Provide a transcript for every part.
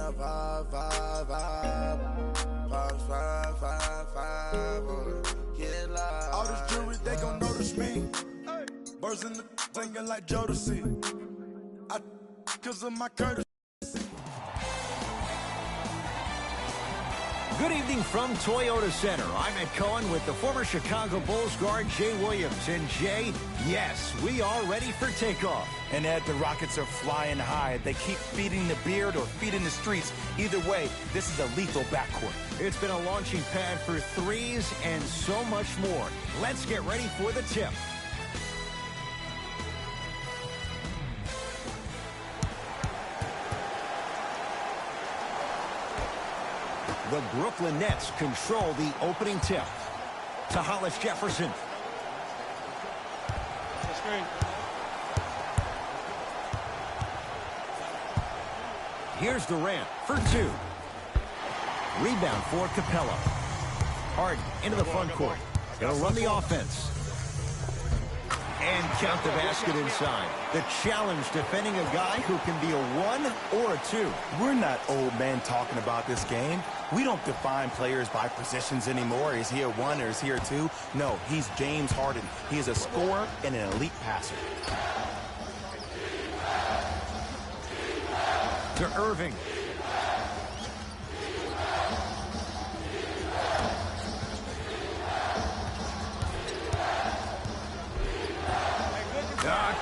a vibe, vibe, vibe. Vibes, vibe, vibe, vibe. Get live. All this jewelry, they gon' notice me. Birds in the thinking like Jodeci. Cause of my courtesy. Good evening from Toyota Center. I'm Ed Cohen with the former Chicago Bulls guard Jay Williams. And Jay, yes, we are ready for takeoff. And Ed, the Rockets are flying high. They keep feeding the beard or feeding the streets. Either way, this is a lethal backcourt. It's been a launching pad for threes and so much more. Let's get ready for the tip. The Brooklyn Nets control the opening tip. To Hollis Jefferson. Here's Durant for two. Rebound for Capella. Harden into the front court. Gonna run the offense. And count the basket inside. The challenge defending a guy who can be a 1 or a 2. We're not old men talking about this game. We don't define players by positions anymore. Is he a 1 or is he a 2? No, he's James Harden. He is a scorer and an elite passer. To Irving.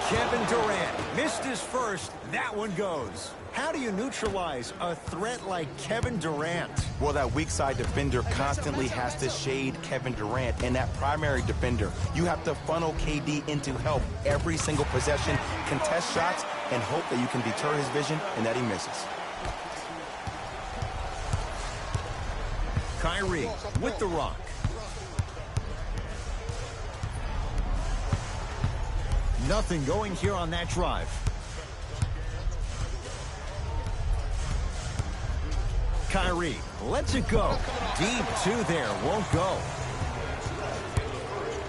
Kevin Durant missed his first. That one goes. How do you neutralize a threat like Kevin Durant? Well, that weak side defender constantly has to shade Kevin Durant, and that primary defender, you have to funnel KD into help every single possession, contest shots, and hope that you can deter his vision and that he misses. Kyrie with the rock. Nothing going here on that drive. Kyrie lets it go. Deep two there. Won't go.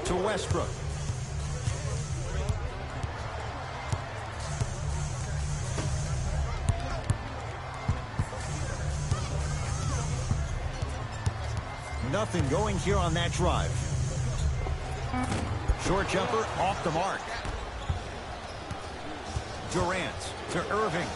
To Westbrook. Nothing going here on that drive. Short jumper off the mark. Durant to Irving.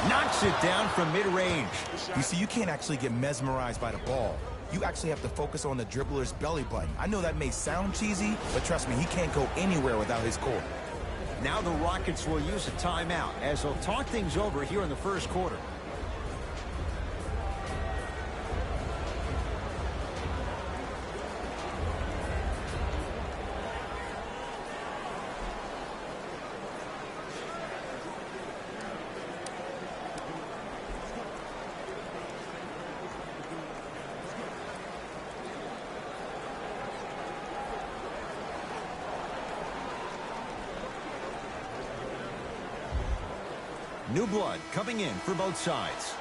Knocks it down from mid-range. You see, you can't actually get mesmerized by the ball. You actually have to focus on the dribbler's belly button. I know that may sound cheesy, but trust me, he can't go anywhere without his core. Now the Rockets will use a timeout as they'll talk things over here in the first quarter. New blood coming in for both sides.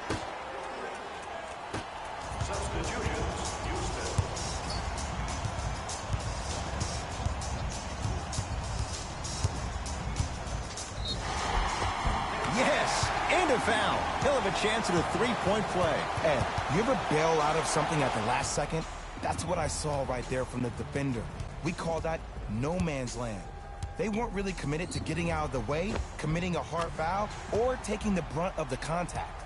Yes, and a foul. He'll have a chance at a three-point play. Ed, you ever bail out of something at the last second? That's what I saw right there from the defender. We call that no man's land. They weren't really committed to getting out of the way, committing a hard foul, or taking the brunt of the contact.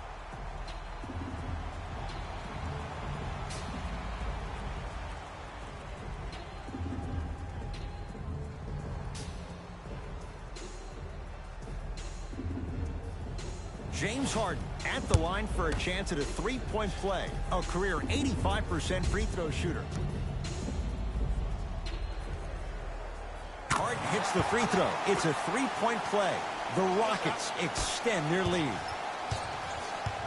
James Harden at the line for a chance at a three-point play. A career 85% free throw shooter. Harden hits the free throw. It's a three-point play. The Rockets extend their lead.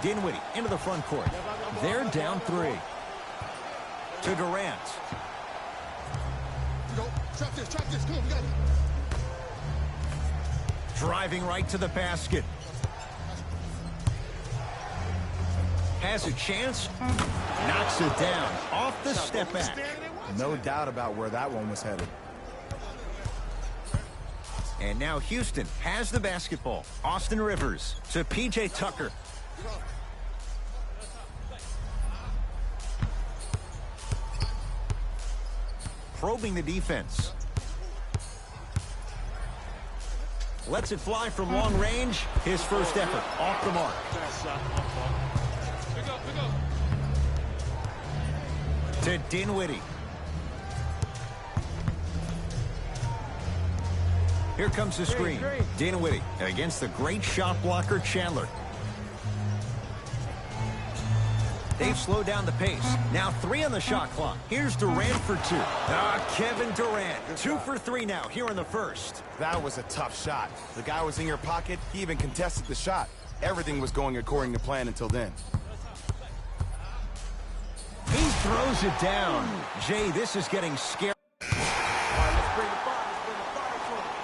Dinwiddie into the front court. They're down 3. To Durant. Trap this, come on, we got it. Driving right to the basket. Has a chance. Knocks it down. Off the step back. No doubt about where that one was headed. And now Houston has the basketball. Austin Rivers to P.J. Tucker. Probing the defense. Lets it fly from long range. His first effort off the mark. To Dinwiddie. Here comes the screen. Dinwiddie against the great shot blocker Chandler. They've slowed down the pace. Now 3 on the shot clock. Here's Durant for 2. Kevin Durant, 2 for 3 now here in the first. That was a tough shot. The guy was in your pocket. He even contested the shot. Everything was going according to plan until then. He throws it down. Jay, this is getting scary.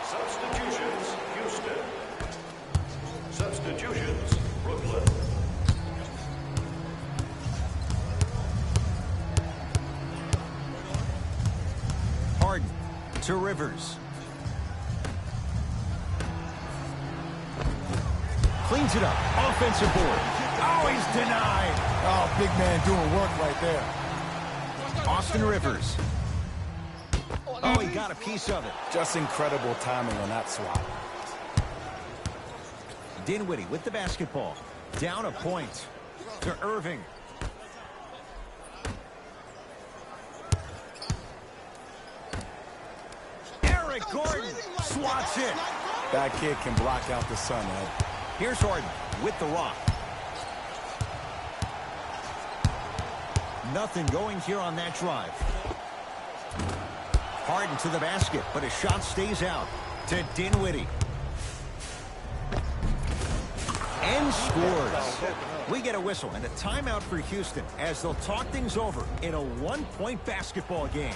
Substitutions, Houston. Substitutions, Brooklyn. Harden to Rivers. Cleans it up. Offensive board. Oh, he's denied. Oh, big man doing work right there. Austin Rivers. Oh, he got a piece of it. Just incredible timing on that swap. Dinwiddie with the basketball. Down a point to Irving. Eric Gordon swats it. That kid can block out the sun, Ed. Here's Harden with the rock. Nothing going here on that drive. Harden to the basket, but his shot stays out. To Dinwiddie. And scores. We get a whistle and a timeout for Houston as they'll talk things over in a one-point basketball game.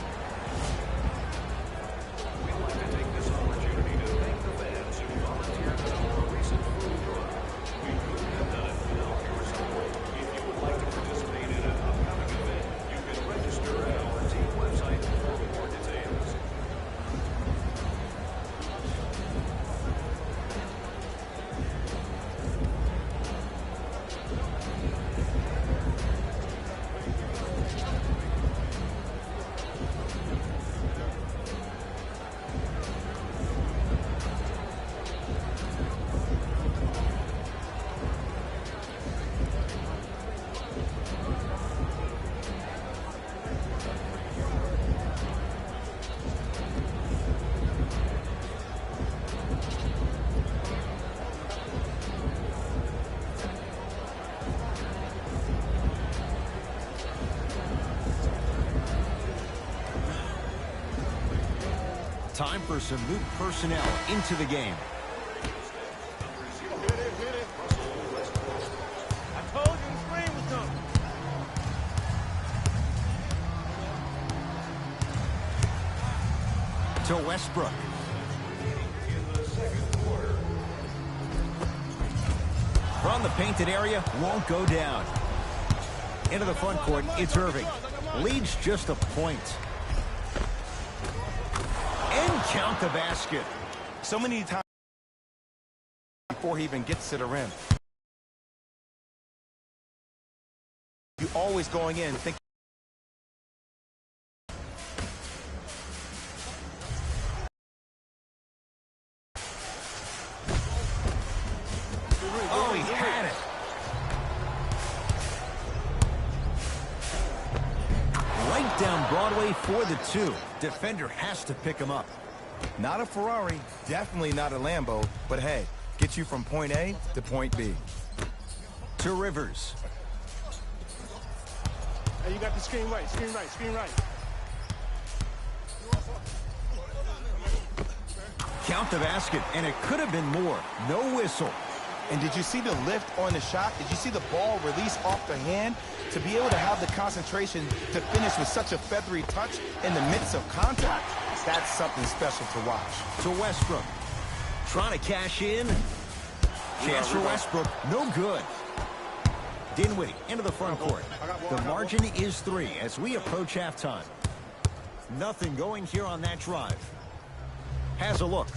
We'd like to take this opportunity to thank the fans who volunteered at our recent food run. We couldn't have done it without your support. If you would like to participate in an upcoming event, you can register at our team website for more details. Time for some new personnel into the game. I told you the screen was coming. To Westbrook. From the painted area, won't go down. Into the front court, it's Irving. Leads just a point. And count the basket. So many times before he even gets to the rim. You always going in thinking. Oh, he had it. Right down Broadway for the 2. Defender has to pick him up. Not a Ferrari, definitely not a Lambo, but hey, get you from point A to point B. To Rivers. Hey, you got the screen right, screen right, screen right. Count the basket, and it could have been more. No whistle. And did you see the lift on the shot? Did you see the ball release off the hand? To be able to have the concentration to finish with such a feathery touch in the midst of contact, that's something special to watch. To Westbrook. Trying to cash in. Chance for Westbrook. No good. Dinwiddie into the front court. The margin is 3 as we approach halftime. Nothing going here on that drive. Has a look.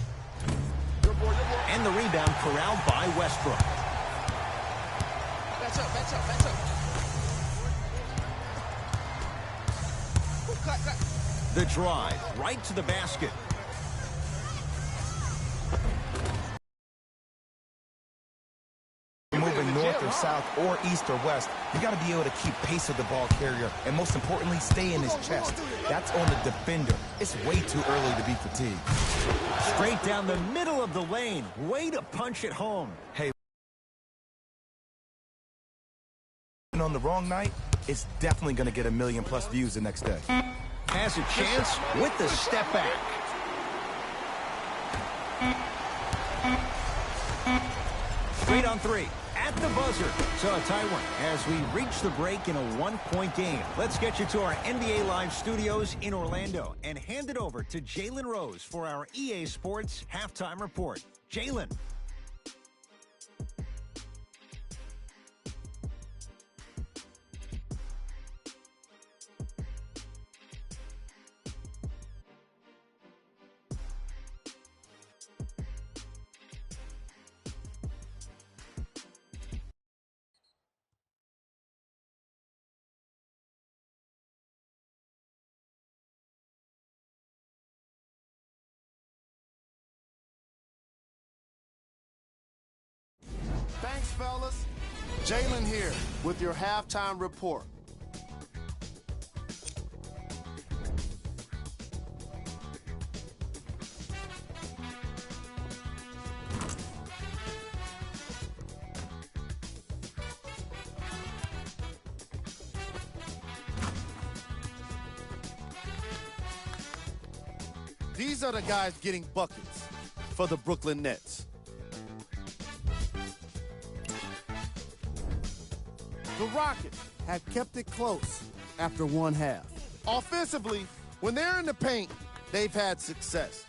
And the rebound corralled by Westbrook. Match up. Cut. The drive right to the basket. Moving north or south or east or west, you got to be able to keep pace with the ball carrier and most importantly, stay in his chest. That's on the defender. It's way too early to be fatigued. Straight down the middle of the lane. Way to punch it home. Hey, on the wrong night, it's definitely going to get 1 million+ views the next day. Has a chance with the step back. Straight on three. At the buzzer. So a tight one as we reach the break in a 1-point game. Let's get you to our NBA Live studios in Orlando and hand it over to Jalen Rose for our EA Sports Halftime Report. Jalen. Thanks, fellas. Jalen here with your halftime report. These are the guys getting buckets for the Brooklyn Nets. The Rockets have kept it close after one half. Offensively, when they're in the paint, they've had success.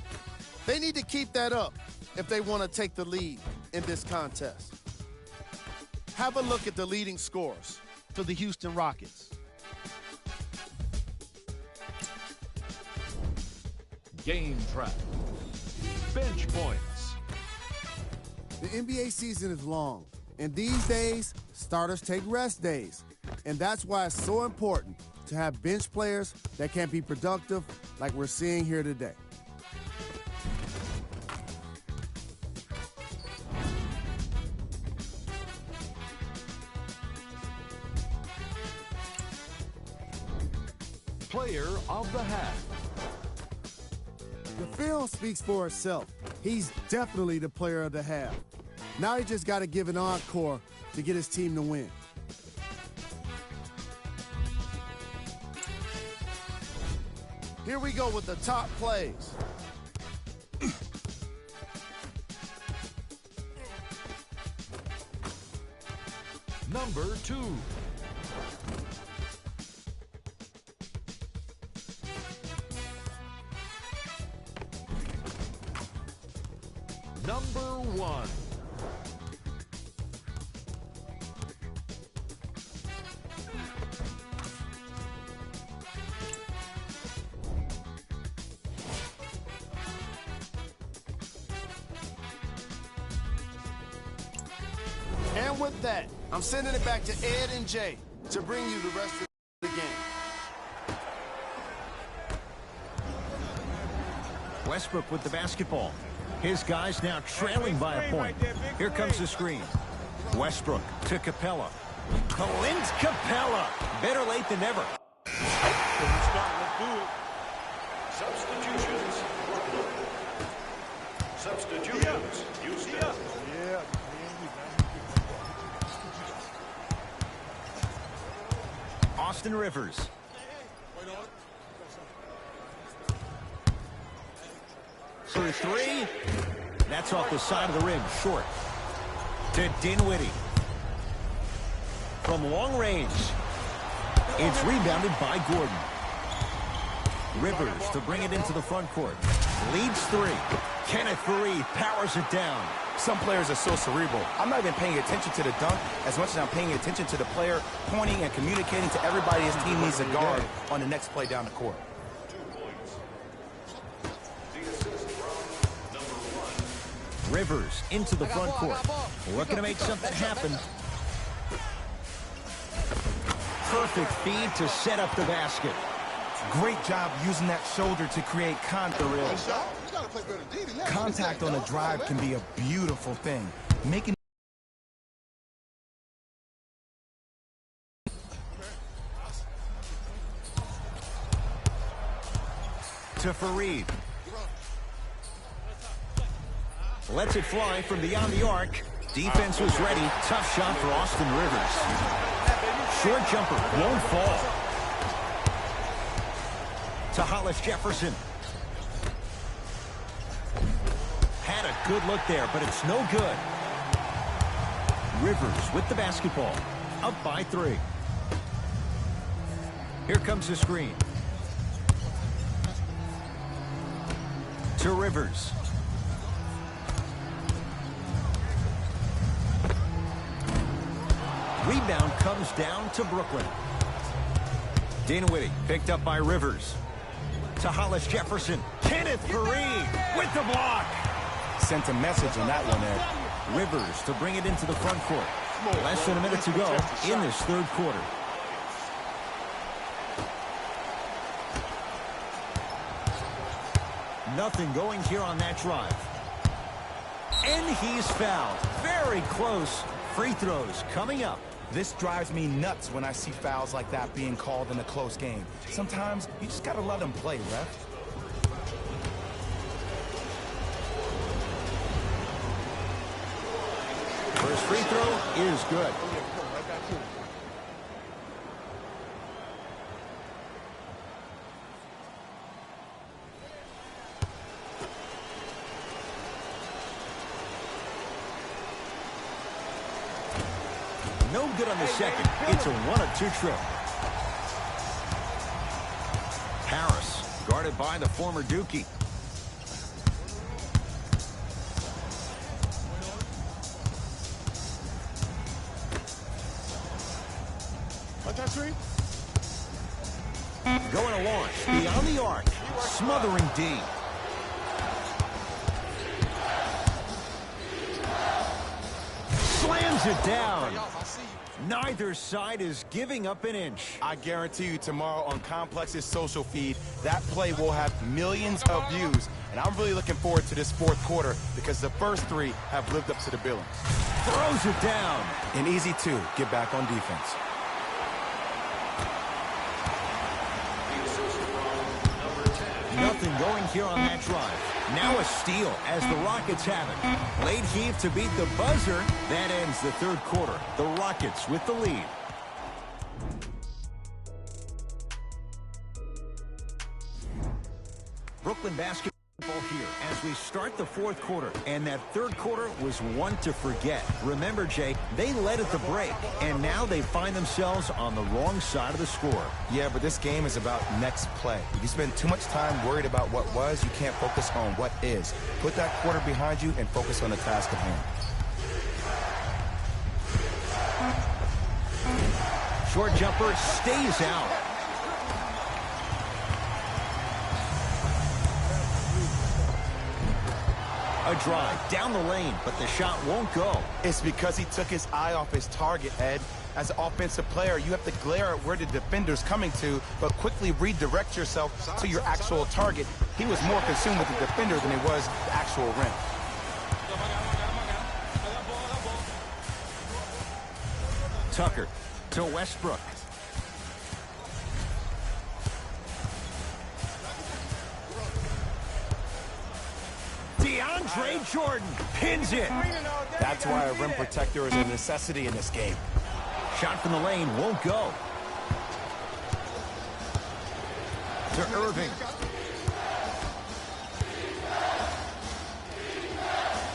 They need to keep that up if they want to take the lead in this contest. Have a look at the leading scorers for the Houston Rockets. Game track. Bench points. The NBA season is long, and these days, starters take rest days. And that's why it's so important to have bench players that can be productive like we're seeing here today. Player of the half. The film speaks for itself. He's definitely the player of the half. Now he just got to give an encore to get his team to win. Here we go with the top plays. Number 2. Number 1. And with that, I'm sending it back to Ed and Jay to bring you the rest of the game. Westbrook with the basketball. His guys now trailing by a point. Here comes the screen. Westbrook to Capella. Clint Capella. Better late than never. Substitutions. Substitutions. Houston. Austin Rivers. For three. That's off the side of the rim, short. To Dinwiddie. From long range. It's rebounded by Gordon. Rivers to bring it into the front court. Leads three. Kenneth Faried powers it down. Some players are so cerebral. I'm not even paying attention to the dunk as much as I'm paying attention to the player pointing and communicating to everybody his team needs a guard on the next play down the court. 2 points. The assist from number 1. Rivers into the front court. Looking to make something happen. Perfect feed to set up the basket. Great job using that shoulder to create contact. Contact on a drive can be a beautiful thing. Making to Fareed. Lets it fly from beyond the arc. Defense was ready. Tough shot for Austin Rivers. Short jumper won't fall. To Hollis Jefferson. Had a good look there, but it's no good. Rivers with the basketball. Up by 3. Here comes the screen. To Rivers. Rebound comes down to Brooklyn. Dinwiddie picked up by Rivers. To Hollis Jefferson. Kenneth Fareed with the block. Sent a message on that one, Ed. Rivers to bring it into the front court. Less than a minute to go in this third quarter. Nothing going here on that drive. And he's fouled. Very close. Free throws coming up. This drives me nuts when I see fouls like that being called in a close game. Sometimes you just gotta let them play, ref. First free throw is good. No good on the second. It's a 1-2 trip. Harris, guarded by the former Dookie. Going to launch beyond the arc. Smothering D. Slams it down. Neither side is giving up an inch. I guarantee you tomorrow on Complex's social feed, that play will have millions of views. And I'm really looking forward to this fourth quarter because the first 3 have lived up to the billing. Throws it down. And easy to get back on defense. Nothing going here on that drive. Now a steal as the Rockets have it. Late heave to beat the buzzer. That ends the third quarter. The Rockets with the lead. Brooklyn basketball here as we start the fourth quarter. And that third quarter was one to forget. Remember, Jay, they led at the break. And now they find themselves on the wrong side of the score. Yeah, but this game is about next play. If you spend too much time worried about what was, you can't focus on what is. Put that quarter behind you and focus on the task at hand. Short jumper stays out. A drive down the lane, but the shot won't go. It's because he took his eye off his target, Ed. As an offensive player, you have to glare at where the defender's coming to, but quickly redirect yourself to your actual target. He was more consumed with the defender than he was the actual rim. Tucker to Westbrook. DeAndre Jordan pins it. That's why a rim protector is a necessity in this game. Shot from the lane won't go. To Irving.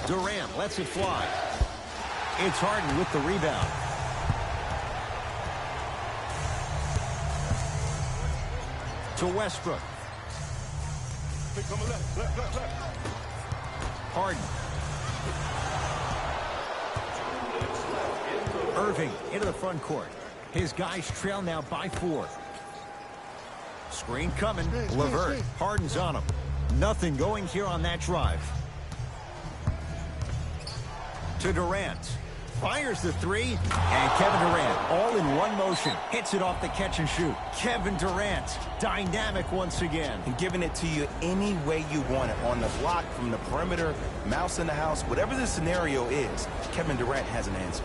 Durant lets it fly. It's Harden with the rebound. To Westbrook. Harden. Irving into the front court. His guys trail now by 4. Screen coming. LeVert. Harden's on him. Nothing going here on that drive. to Durant. Fires the three, and Kevin Durant, all in one motion, hits it off the catch and shoot. Kevin Durant, dynamic once again. And giving it to you any way you want it, on the block, from the perimeter, mouse in the house, whatever the scenario is, Kevin Durant has an answer.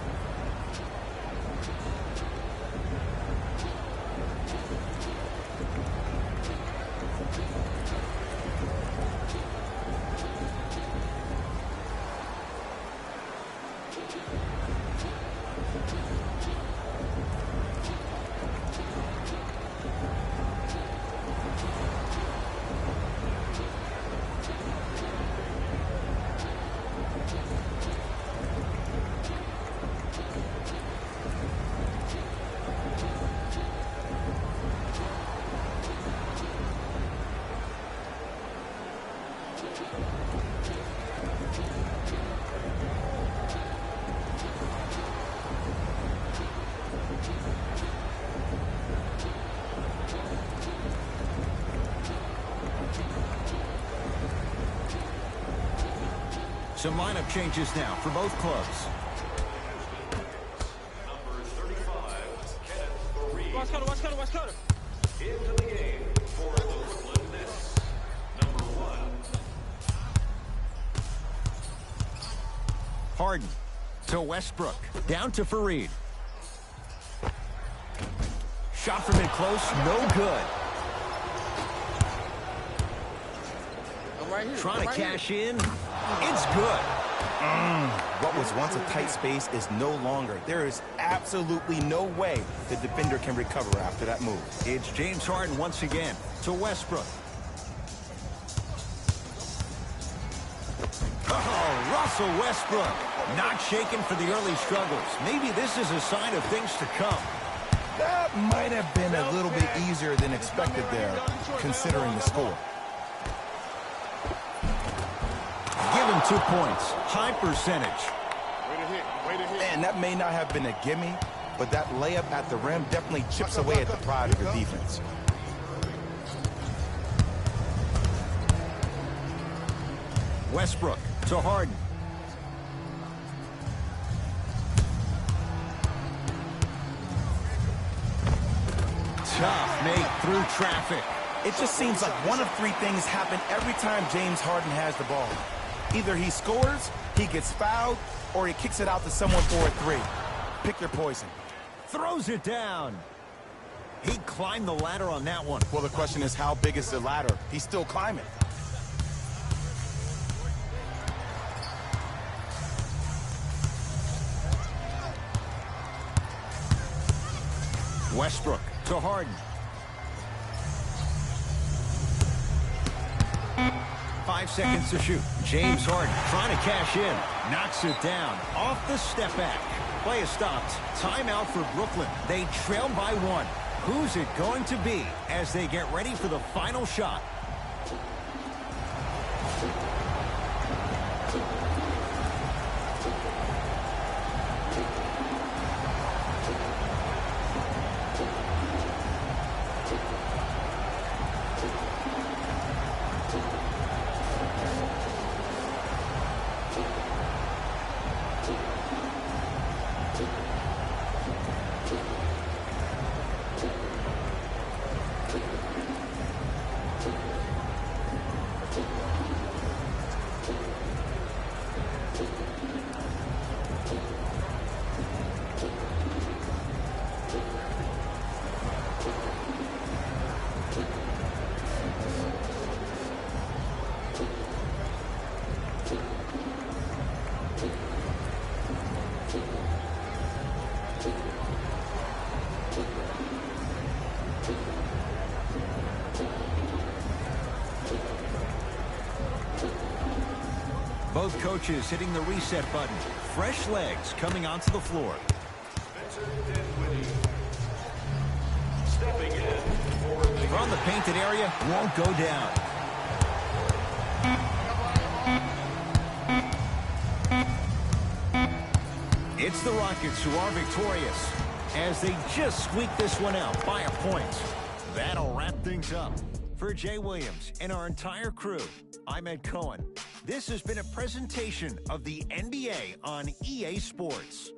Some lineup changes now for both clubs. Number 35, Kenneth Reed. Watch cutter. Into the game for the Brooklyn Nets. Number 1. Harden to Westbrook. Down to Fareed. Shot from in close. No good. Right here. Trying to cash in. It's good. What was once a tight space is no longer. There is absolutely no way the defender can recover after that move. It's James Harden once again to Westbrook. Oh, Russell Westbrook. Not shaken for the early struggles. Maybe this is a sign of things to come. That might have been a little bit easier than expected there, considering the score. Give him 2 points. High percentage. Way to hit. Man, that may not have been a gimme, but that layup at the rim definitely chips away at the pride of the defense. Westbrook to Harden. Tough make through traffic. It just seems like one of three things happen every time James Harden has the ball. Either he scores, he gets fouled, or he kicks it out to someone for a three. Pick your poison. Throws it down. He climbed the ladder on that one. Well, the question is, how big is the ladder? He's still climbing. Westbrook to Harden. 5 seconds to shoot. James Harden trying to cash in. Knocks it down. Off the step back. Play is stopped. Timeout for Brooklyn. They trail by 1. Who's it going to be as they get ready for the final shot? Both coaches hitting the reset button. Fresh legs coming onto the floor. Stepping in for the From the painted area, won't go down. It's the Rockets who are victorious as they just squeak this one out by a point. That'll wrap things up. For Jay Williams and our entire crew, I'm Ed Cohen. This has been a presentation of the NBA on EA Sports.